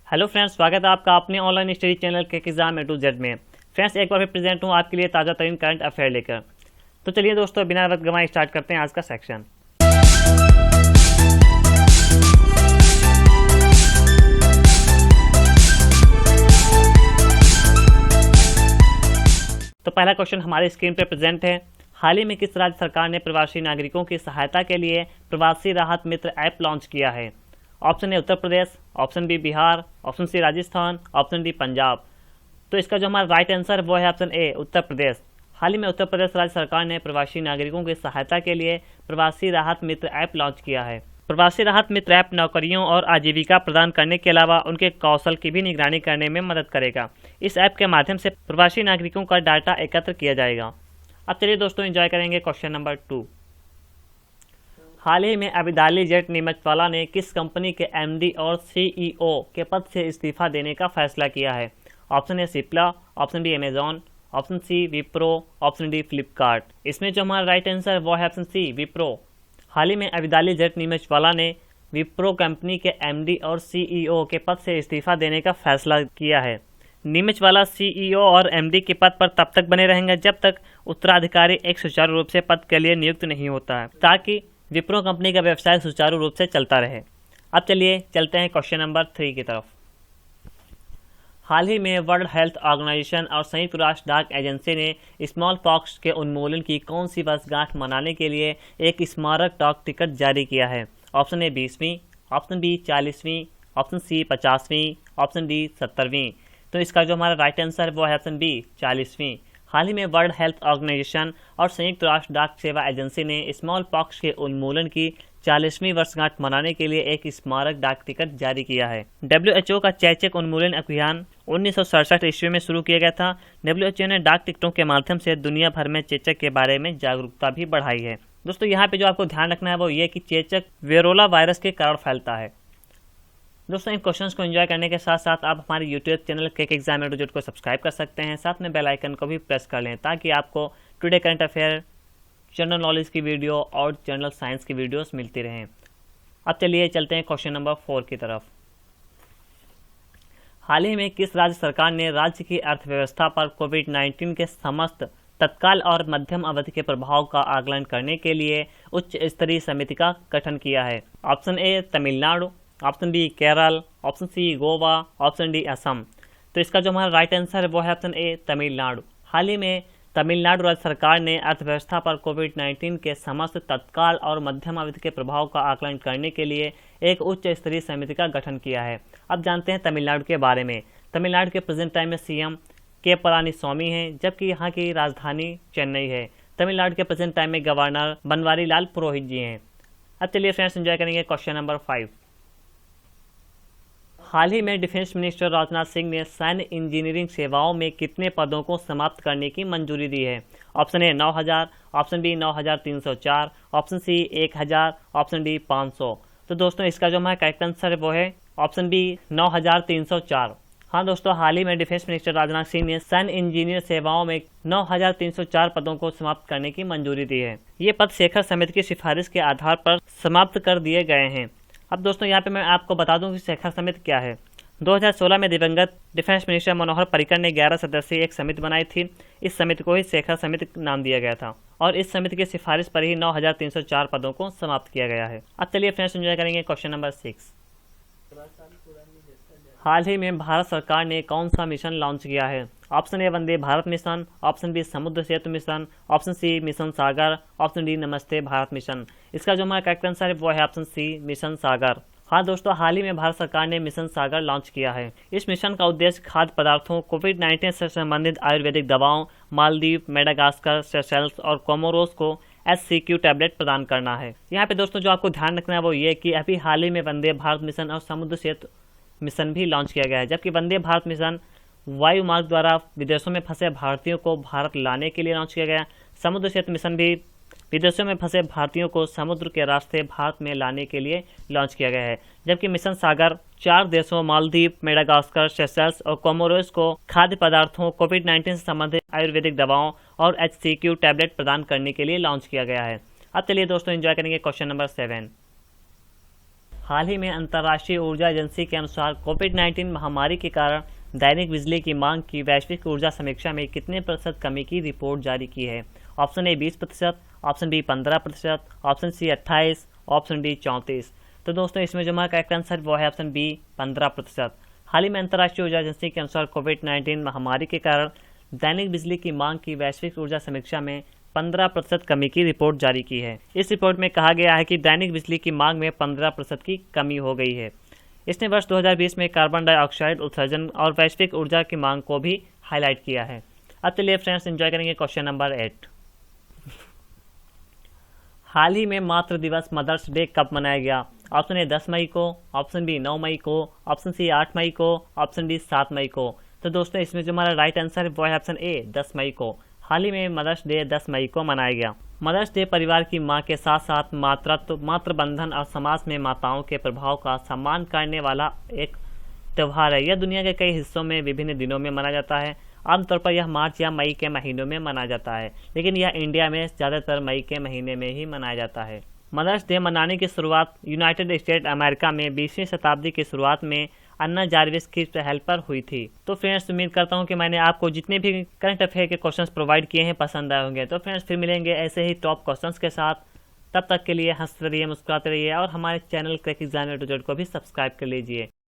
Hello friends, स्वागत है आपका अपने ऑनलाइन स्टडी चैनल के एग्जाम A to Z में। फ्रेंड्स, एक बार फिर प्रेजेंट हूँ आपके लिए ताज़ा तरीन करंट अफेयर लेकर। तो चलिए दोस्तों, बिना वक्त गंवाए स्टार्ट करते हैं आज का सेक्शन। तो पहला क्वेश्चन हमारे स्क्रीन पर प्रेजेंट है। हाल ही में किस राज्य सरकार ने प्रवासी नागरिकों की सहायता के लिए प्रवासी राहत मित्र ऐप लॉन्च किया है? Option A Uttar Pradesh, option B Bihar, option C Rajasthan, option D Punjab. तो इसका जो हमारा राइट आंसर है वो है ऑप्शन ए उत्तर प्रदेश। हाल ही में उत्तर प्रदेश राज्य सरकार ने प्रवासी नागरिकों की सहायता के लिए प्रवासी राहत मित्र ऐप लॉन्च किया है। प्रवासी राहत मित्र ऐप नौकरियों और आजीविका प्रदान करने के अलावा उनके कौशल की भी निगरानी करने में मदद करेगा। इस ऐप के माध्यम से प्रवासी नागरिकों का डाटा एकत्र किया जाएगा। अब चलिए दोस्तों, एंजॉय करेंगे क्वेश्चन नंबर 2। हाल ही में अबिदाली जेट नीमचवाला ने किस कंपनी के एमडी और सीईओ के पद से इस्तीफा देने का फैसला किया है? Option A Cipla, option B Amazon, option C Wipro, option D Flipkart. इसमें जो हमारा राइट आंसर है वो है ऑप्शन सी विप्रो। हाल ही में अबिदाली जेट नीमचवाला ने विप्रो कंपनी के एमडी और सीईओ के पद से इस्तीफा देने का फैसला किया है। नीमचवाला सीईओ और एमडी के पद पर तब तक बने रहेंगे जब तक उत्तराधिकारी एक सुचारू रूप से पद के लिए नियुक्त नहीं होता है, ताकि विप्रो कंपनी का व्यवसाय सुचारू रूप से चलता रहे। अब चलिए चलते हैं क्वेश्चन नंबर 3 की तरफ। हाल ही में वर्ल्ड हेल्थ ऑर्गेनाइजेशन और संयुक्त राष्ट्र डाक एजेंसी ने स्मॉल पॉक्स के उन्मूलन की कौन सी वर्षगांठ मनाने के लिए एक स्मारक डाक टिकट जारी किया है? ऑप्शन ए 20वीं, ऑप्शन बी 40वीं, ऑप्शन सी 50वीं, ऑप्शन डी 70वीं। तो इसका जो हमारा राइट आंसर है वो है ऑप्शन बी 40वीं। हाल ही में वर्ल्ड हेल्थ ऑर्गेनाइजेशन और संयुक्त राष्ट्र डाक सेवा एजेंसी ने स्मॉल पॉक्स के उन्मूलन की 40वीं वर्षगांठ मनाने के लिए एक स्मारक डाक टिकट जारी किया है। WHO का चेचक उन्मूलन अभियान 1967 ईस्वी में शुरू किया गया था। WHO ने डाक टिकटों के माध्यम से दुनिया भर में चेचक के बारे में जागरूकता भी बढ़ाई है। दोस्तों, यहाँ पे जो आपको ध्यान रखना है वो ये कि चेचक वेरोला वायरस के कारण फैलता है। दोस्तों, इन क्वेश्चंस को एंजॉय करने के साथ साथ आप हमारे YouTube channel quick exam A to Z को सब्सक्राइब कर सकते हैं। साथ में बेल आइकन को भी प्रेस कर लें ताकि आपको today current affair, general knowledge की वीडियो और जनरल साइंस की वीडियोस मिलती रहें। अब चलिए चलते हैं क्वेश्चन नंबर 4 की तरफ। हाल ही में किस राज्य सरकार ने राज्य की अर्थव्यवस्था पर कोविड-19 के समस्त तत्काल और मध्यम अवधि के प्रभाव का आकलन करने के लिए उच्च स्तरीय समिति का गठन किया है? Option A Tamil Nadu, option B Kerala, option C Goa, option D Assam. तो इसका जो हमारा राइट आंसर है वो है ऑप्शन ए तमिलनाडु। हाल ही में तमिलनाडु राज्य सरकार ने अर्थव्यवस्था पर कोविड-19 के समस्त तत्काल और मध्यम अवधि के प्रभाव का आकलन करने के लिए एक उच्च स्तरीय समिति का गठन किया है। अब जानते हैं तमिलनाडु के बारे में। तमिलनाडु के प्रेजेंट टाइम में सीएम के पलानीस्वामी हैं, जबकि यहाँ की राजधानी चेन्नई है। तमिलनाडु के प्रेजेंट टाइम में गवर्नर बनवारी लाल पुरोहित जी हैं। अब चलिए फ्रेंड्स, एंजॉय करेंगे क्वेश्चन नंबर 5। हाल ही में डिफेंस मिनिस्टर राजनाथ सिंह ने सैन्य इंजीनियरिंग सेवाओं में कितने पदों को समाप्त करने की मंजूरी दी है? Option A 9000, option B 9304, option C 1000, option D 500। तो दोस्तों, इसका जो हमारा करेक्ट आंसर है वो है ऑप्शन बी 9304। हाँ दोस्तों, हाल ही में डिफेंस मिनिस्टर राजनाथ सिंह ने सैन्य इंजीनियर सेवाओं में 9304 पदों को समाप्त करने की मंजूरी दी है। ये पद शेखर समिति की सिफारिश के आधार पर समाप्त कर दिए गए हैं। अब दोस्तों, यहाँ पे मैं आपको बता दूं कि शेखर समिति क्या है। 2016 में दिवंगत डिफेंस मिनिस्टर मनोहर पर्रिकर ने 11 सदस्यीय एक समिति बनाई थी। इस समिति को ही शेखर समिति नाम दिया गया था और इस समिति की सिफारिश पर ही 9304 पदों को समाप्त किया गया है। अब चलिए फ्रेंड्स, एंजॉय करेंगे क्वेश्चन नंबर 6। हाल ही में भारत सरकार ने कौन सा मिशन लॉन्च किया है? Option A Vande Bharat mission, option B Samudra Setu mission, option C mission Sagar, option D Namaste Bharat mission. इसका जो हमारा करेक्ट आंसर है वो है ऑप्शन सी मिशन सागर। हाँ दोस्तों, हाल ही में भारत सरकार ने मिशन सागर लॉन्च किया है। इस मिशन का उद्देश्य खाद्य पदार्थों, कोविड-19 से संबंधित आयुर्वेदिक दवाओं, मालदीव, मेडागास्कर, सेशेल्स और कोमोरोस को HCQ टैबलेट प्रदान करना है। यहाँ पे दोस्तों जो आपको ध्यान रखना है वो ये कि अभी हाल ही में वंदे भारत मिशन और समुद्र सेतु मिशन भी लॉन्च किया गया है, जबकि वंदे भारत मिशन वायु मार्ग द्वारा विदेशों में फंसे भारतीयों को भारत लाने के लिए लॉन्च किया गया। समुद्र सेतु मिशन भी विदेशों में फंसे भारतीयों को समुद्र के रास्ते भारत में लाने के लिए लॉन्च किया गया है, जबकि मिशन सागर 4 देशों मालदीव, मेडागास्कर, सेशेल्स और कोमोरोस को खाद्य पदार्थों, कोविड-19 से संबंधित आयुर्वेदिक दवाओं और HCQ टैबलेट प्रदान करने के लिए लॉन्च किया गया है। अब चलिए दोस्तों, एंजॉय करेंगे क्वेश्चन नंबर 7। हाल ही में अंतर्राष्ट्रीय ऊर्जा एजेंसी के अनुसार कोविड-19 महामारी के कारण दैनिक बिजली की मांग की वैश्विक ऊर्जा समीक्षा में कितने प्रतिशत कमी की रिपोर्ट जारी की है। Option A 20%, option B 15%, option C 28%, option D 34%। तो दोस्तों इसमें जो हमारा करेक्ट आंसर वो है ऑप्शन बी 15%। हाल ही में अंतर्राष्ट्रीय ऊर्जा एजेंसी के अनुसार कोविड-19 महामारी के कारण दैनिक बिजली की मांग की वैश्विक ऊर्जा समीक्षा में 15% कमी की रिपोर्ट जारी की है। इस रिपोर्ट में कहा गया है कि दैनिक बिजली की मांग में 15% की कमी हो गई है। इसने वर्ष 2020 में कार्बन डाइऑक्साइड उत्सर्जन और वैश्विक ऊर्जा की मांग को भी हाईलाइट किया है। अब चलिए फ्रेंड्स एंजॉय करेंगे क्वेश्चन नंबर 8। हाल ही में मातृ दिवस मदर्स डे कब मनाया गया। ऑप्शन ए 10 मई को, ऑप्शन बी 9 मई को, ऑप्शन सी 8 मई को, ऑप्शन डी 7 मई को। तो दोस्तों इसमें जो हमारा राइट आंसर है वो है ऑप्शन ए 10 मई को। हाल ही में मदर्स डे 10 मई को मनाया गया। मदर्स डे परिवार की मां के साथ साथ मातृत्व, मातृबंधन और समाज में माताओं के प्रभाव का सम्मान करने वाला एक त्यौहार है। यह दुनिया के कई हिस्सों में विभिन्न दिनों में मनाया जाता है। आमतौर पर यह मार्च या मई के महीनों में मनाया जाता है, लेकिन यह इंडिया में ज़्यादातर मई के महीने में ही मनाया जाता है। मदर्स डे मनाने की शुरुआत यूनाइटेड स्टेट अमेरिका में 20वीं शताब्दी की शुरुआत में अन्ना जार्विस की पहल पर हुई थी। तो फ्रेंड्स उम्मीद करता हूं कि मैंने आपको जितने भी करंट अफेयर के क्वेश्चंस प्रोवाइड किए हैं पसंद आए होंगे। तो फ्रेंड्स फिर मिलेंगे ऐसे ही टॉप क्वेश्चंस के साथ। तब तक के लिए हंसते रहिए, मुस्कुराते रहिए और हमारे चैनल क्रैक एग्जामिनर को भी सब्सक्राइब कर लीजिए।